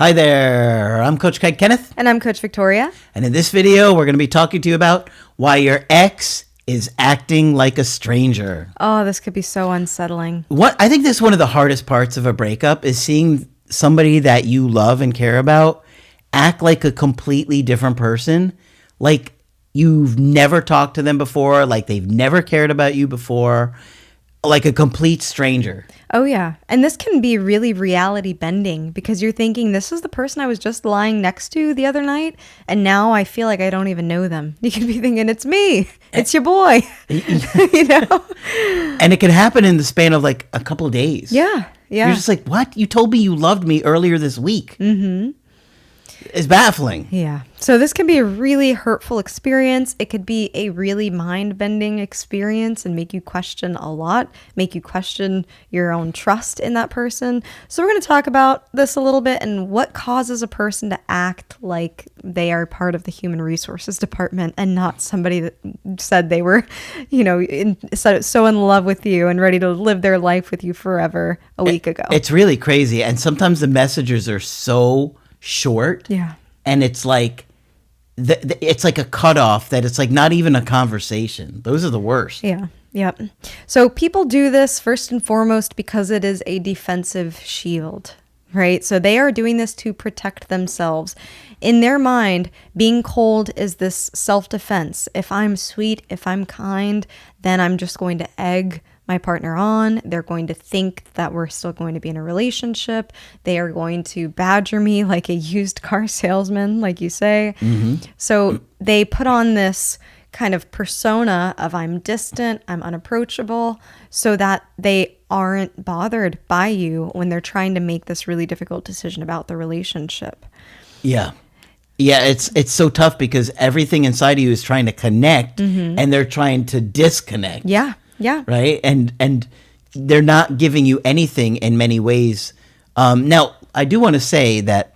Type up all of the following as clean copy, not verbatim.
Hi there, I'm Coach Craig Kenneth. And I'm Coach Victoria. And in this video, we're going to be talking to you about why your ex is acting like a stranger. Oh, this could be so unsettling. I think this is one of the hardest parts of a breakup is seeing somebody that you love and care about act like a completely different person. Like you've never talked to them before, like they've never cared about you before, like a complete stranger. Oh, yeah. And this can be really reality bending because you're thinking, this is the person I was just lying next to the other night, and now I feel like I don't even know them. You could be thinking, it's me. It's your boy. You know? And it can happen in the span of like a couple of days. Yeah. Yeah. You're just like, what? You told me you loved me earlier this week. Mm-hmm. It's baffling. Yeah. So this can be a really hurtful experience. It could be a really mind-bending experience and make you question a lot, make you question your own trust in that person. So we're going to talk about this a little bit and what causes a person to act like they are part of the human resources department and not somebody that said they were, so in love with you and ready to live their life with you forever a week ago. It's really crazy. And sometimes the messages are so short. Yeah. And it's like it's like a cutoff that it's like not even a conversation. Those are the worst. Yeah. Yep. So people do this first and foremost because it is a defensive shield, right? So they are doing this to protect themselves. In their mind, being cold is this self-defense. If I'm sweet, if I'm kind, then I'm just going to egg my partner on. They're going to think that we're still going to be in a relationship. They are going to badger me like a used car salesman, like you say. Mm-hmm. So they put on this kind of persona of I'm distant, I'm unapproachable, so that they aren't bothered by you when they're trying to make this really difficult decision about the relationship. Yeah. Yeah, it's so tough because everything inside of you is trying to connect, mm-hmm. and they're trying to disconnect. Yeah. Yeah. Right. And they're not giving you anything in many ways. Now, I do want to say that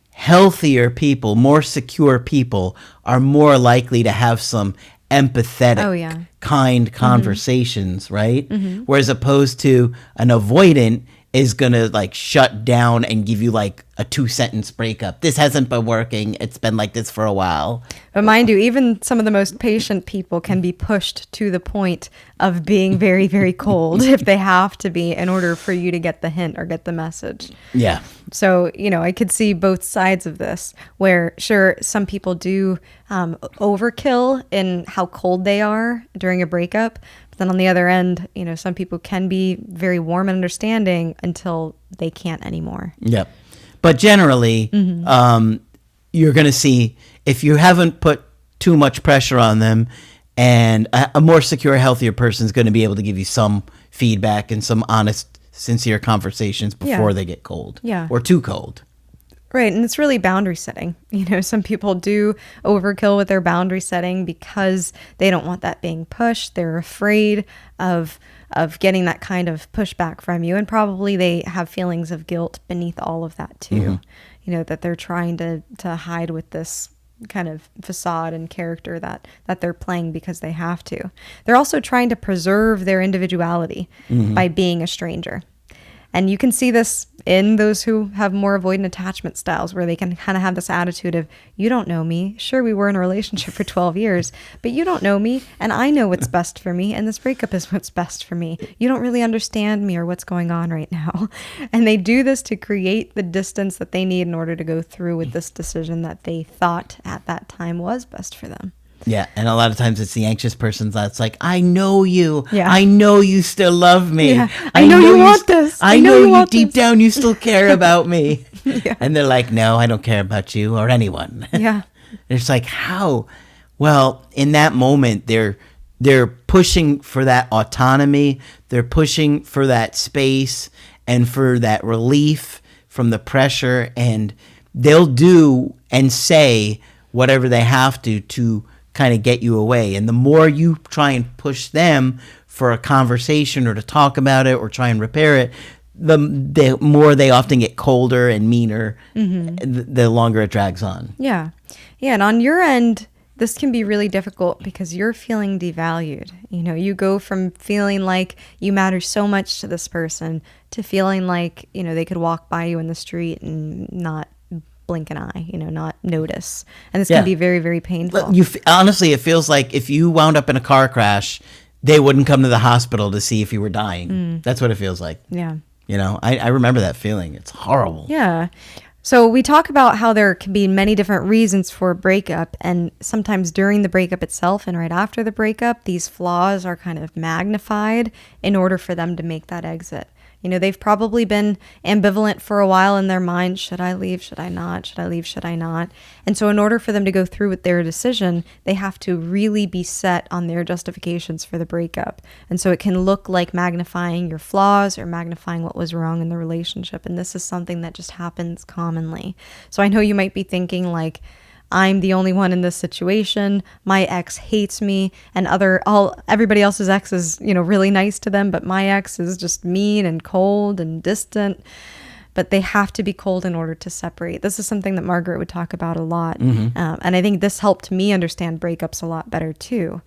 healthier people, more secure people are more likely to have some empathetic, kind conversations. Mm-hmm. Right. Mm-hmm. Whereas opposed to an avoidant is going to like shut down and give you like a 2-sentence breakup. This hasn't been working. It's been like this for a while. But mind you, even some of the most patient people can be pushed to the point of being very, very cold if they have to be in order for you to get the hint or get the message. Yeah. So, I could see both sides of this where, sure, some people do overkill in how cold they are during a breakup. But then on the other end, some people can be very warm and understanding until they can't anymore. Yep. But generally, mm-hmm. You're going to see if you haven't put too much pressure on them, and a more secure, healthier person is going to be able to give you some feedback and some honest, sincere conversations before they get cold or too cold. Right. And it's really boundary setting. Some people do overkill with their boundary setting because they don't want that being pushed. They're afraid of getting that kind of pushback from you. And probably they have feelings of guilt beneath all of that too. Mm-hmm. That they're trying to hide with this kind of facade and character that they're playing because they have to. They're also trying to preserve their individuality by being a stranger. And you can see this in those who have more avoidant attachment styles where they can kind of have this attitude of, you don't know me. Sure, we were in a relationship for 12 years, but you don't know me and I know what's best for me and this breakup is what's best for me. You don't really understand me or what's going on right now. And they do this to create the distance that they need in order to go through with this decision that they thought at that time was best for them. Yeah, and a lot of times it's the anxious person that's like, I know you. Yeah. I know you still love me. Yeah. I know you want this. I know you deep down you still care about me. Yeah. And they're like, no, I don't care about you or anyone. Yeah. It's like, how? Well, in that moment, they're pushing for that autonomy. They're pushing for that space and for that relief from the pressure. And they'll do and say whatever they have to kind of get you away. And the more you try and push them for a conversation or to talk about it or try and repair it, the more they often get colder and meaner, the longer it drags on. Yeah. Yeah. And on your end, this can be really difficult because you're feeling devalued. You know, you go from feeling like you matter so much to this person to feeling like, you know, they could walk by you in the street and not blink an eye, not notice. And this can be very, very painful. Honestly, it feels like if you wound up in a car crash, they wouldn't come to the hospital to see if you were dying. That's what it feels like. Yeah. I remember that feeling. It's horrible. Yeah. So we talk about how there can be many different reasons for a breakup, and sometimes during the breakup itself and right after the breakup, these flaws are kind of magnified in order for them to make that exit. They've probably been ambivalent for a while in their mind. Should I leave? Should I not? Should I leave? Should I not? And so in order for them to go through with their decision, they have to really be set on their justifications for the breakup. And so it can look like magnifying your flaws or magnifying what was wrong in the relationship. And this is something that just happens commonly. So I know you might be thinking like, I'm the only one in this situation. My ex hates me, and everybody else's ex is, really nice to them, but my ex is just mean and cold and distant. But they have to be cold in order to separate. This is something that Margaret would talk about a lot. And I think this helped me understand breakups a lot better too,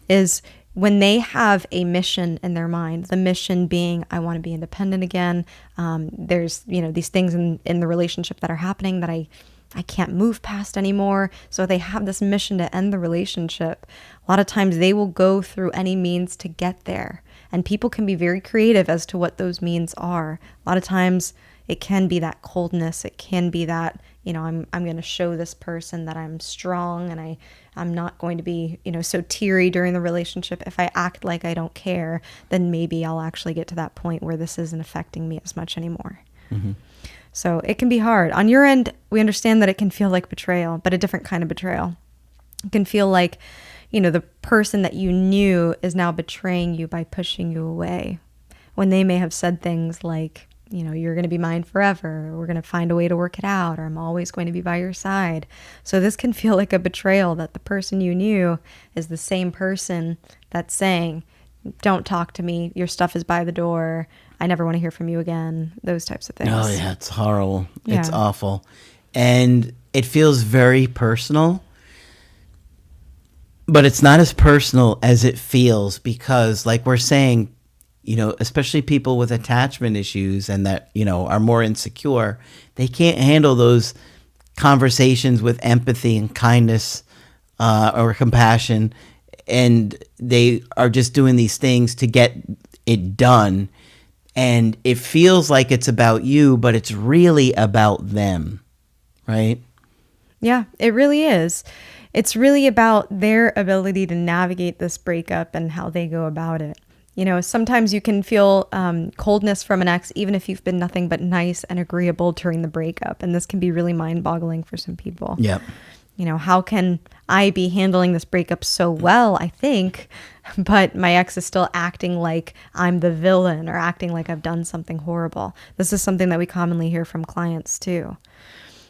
is when they have a mission in their mind, the mission being, I want to be independent again. There's, these things in the relationship that are happening that I can't move past anymore. So they have this mission to end the relationship. A lot of times they will go through any means to get there. And people can be very creative as to what those means are. A lot of times it can be that coldness. It can be that, I'm going to show this person that I'm strong, and I'm not going to be, so teary during the relationship. If I act like I don't care, then maybe I'll actually get to that point where this isn't affecting me as much anymore. So it can be hard. On your end, we understand that it can feel like betrayal, but a different kind of betrayal. It can feel like, the person that you knew is now betraying you by pushing you away, when they may have said things like, you're going to be mine forever, or we're going to find a way to work it out, or I'm always going to be by your side. So this can feel like a betrayal, that the person you knew is the same person that's saying, don't talk to me, your stuff is by the door, I never want to hear from you again, those types of things. Oh, yeah, it's horrible. Yeah. It's awful. And it feels very personal, but it's not as personal as it feels because, like we're saying, especially people with attachment issues and that, are more insecure, they can't handle those conversations with empathy and kindness or compassion, and they are just doing these things to get it done. And it feels like it's about you, but it's really about them, right? Yeah, it really is. It's really about their ability to navigate this breakup and how they go about it. Sometimes you can feel coldness from an ex, even if you've been nothing but nice and agreeable during the breakup. And this can be really mind-boggling for some people. Yep. How can I be handling this breakup so well, I think, but my ex is still acting like I'm the villain or acting like I've done something horrible. This is something that we commonly hear from clients too.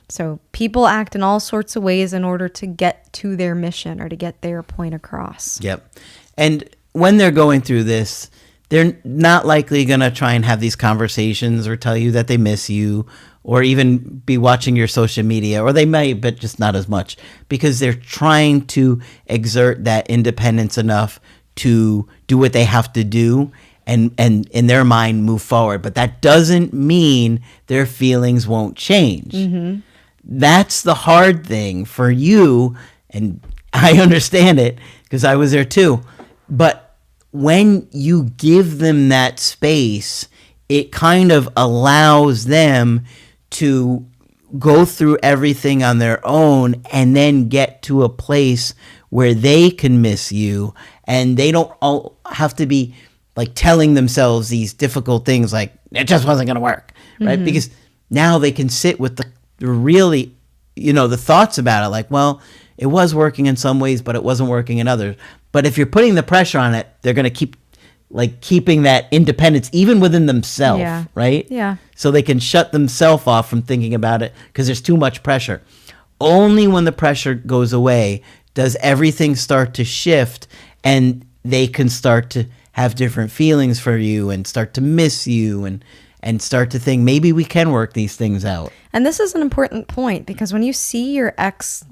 So people act in all sorts of ways in order to get to their mission or to get their point across. Yep. And when they're going through this, they're not likely going to try and have these conversations or tell you that they miss you or even be watching your social media, or they may, but just not as much, because they're trying to exert that independence enough to do what they have to do and in their mind move forward. But that doesn't mean their feelings won't change. Mm-hmm. That's the hard thing for you, and I understand it because I was there too. But when you give them that space, it kind of allows them to go through everything on their own and then get to a place where they can miss you, and they don't all have to be like telling themselves these difficult things like it just wasn't going to work, right? Mm-hmm. Because now they can sit with the really, the thoughts about it, like, well, it was working in some ways, but it wasn't working in others. But if you're putting the pressure on it, they're going to keep keeping that independence even within themselves, yeah. right? Yeah. So they can shut themselves off from thinking about it because there's too much pressure. Only when the pressure goes away does everything start to shift, and they can start to have different feelings for you and start to miss you and start to think maybe we can work these things out. And this is an important point because when you see your ex,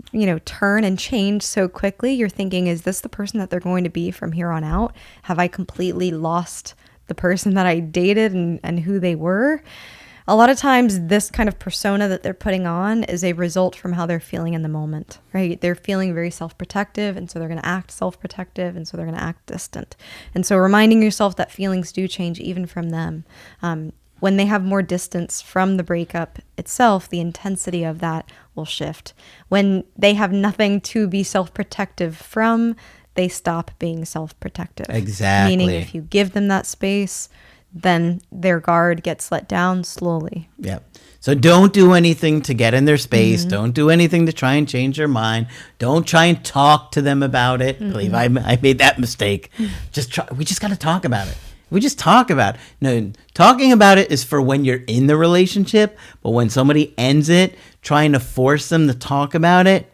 turn and change so quickly, you're thinking, is this the person that they're going to be from here on out? Have I completely lost the person that I dated and who they were? a lot of times this kind of persona that they're putting on is a result from how they're feeling in the moment, right? They're feeling very self-protective, and so they're going to act self-protective, and so they're going to act distant. And so reminding yourself that feelings do change even from them. When they have more distance from the breakup itself, the intensity of that will shift. When they have nothing to be self-protective from, they stop being self-protective. Exactly. Meaning if you give them that space, then their guard gets let down slowly. Yep. So don't do anything to get in their space. Mm-hmm. Don't do anything to try and change their mind. Don't try and talk to them about it. Mm-hmm. Believe I made that mistake. We just got to talk about it. We just talk about it. No, talking about it is for when you're in the relationship, but when somebody ends it, trying to force them to talk about it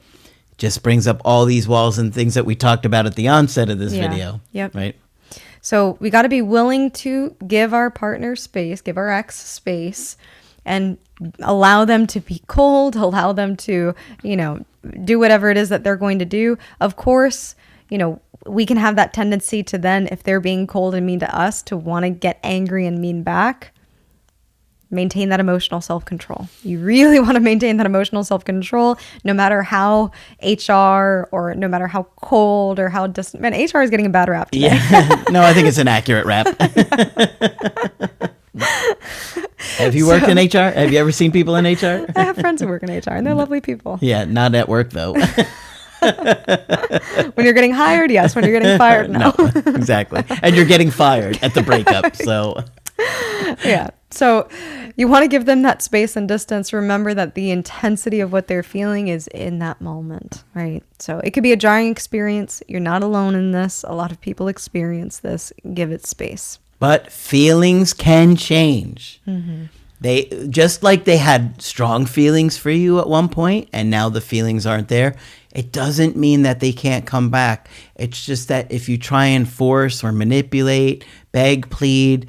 just brings up all these walls and things that we talked about at the onset of this video. Yep. Right? So we got to be willing to give our partner space, give our ex space, and allow them to be cold, allow them to, do whatever it is that they're going to do. Of course, we can have that tendency to then, if they're being cold and mean to us, to want to get angry and mean back. Maintain that emotional self-control. You really want to maintain that emotional self-control, no matter how HR or no matter how cold or how distant. Man, HR is getting a bad rap today. Yeah. No, I think it's an accurate rap. Have you worked in HR? Have you ever seen people in HR? I have friends who work in HR, and they're lovely people. Yeah, not at work, though. When you're getting hired, yes. When you're getting fired, no. No, exactly. And you're getting fired at the breakup, so... Yeah. So you want to give them that space and distance. Remember that the intensity of what they're feeling is in that moment, right? So it could be a jarring experience. You're not alone in this. A lot of people experience this. Give it space. But feelings can change. Mm-hmm. They just like they had strong feelings for you at one point, and now the feelings aren't there. It doesn't mean that they can't come back. It's just that if you try and force or manipulate, beg, plead,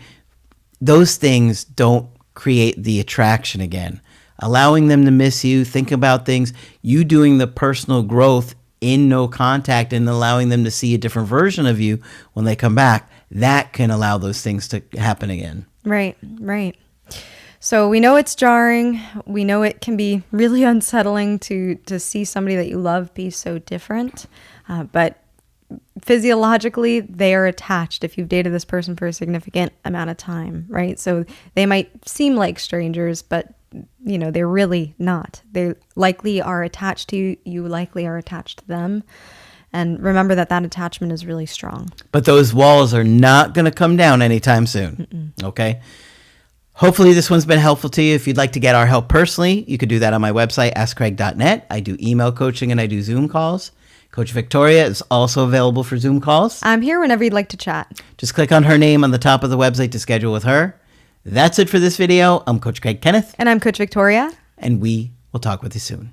those things don't create the attraction again. Allowing them to miss you, think about things, you doing the personal growth in no contact and allowing them to see a different version of you when they come back, that can allow those things to happen again. Right. So we know it's jarring. We know it can be really unsettling to see somebody that you love be so different. But physiologically, they are attached if you've dated this person for a significant amount of time, right? So they might seem like strangers, but they're really not. They likely are attached to you. You likely are attached to them. And remember that attachment is really strong. But those walls are not going to come down anytime soon. Mm-mm. Okay? Hopefully this one's been helpful to you. If you'd like to get our help personally, you could do that on my website, askcraig.net. I do email coaching and I do Zoom calls. Coach Victoria is also available for Zoom calls. I'm here whenever you'd like to chat. Just click on her name on the top of the website to schedule with her. That's it for this video. I'm Coach Craig Kenneth. And I'm Coach Victoria. And we will talk with you soon.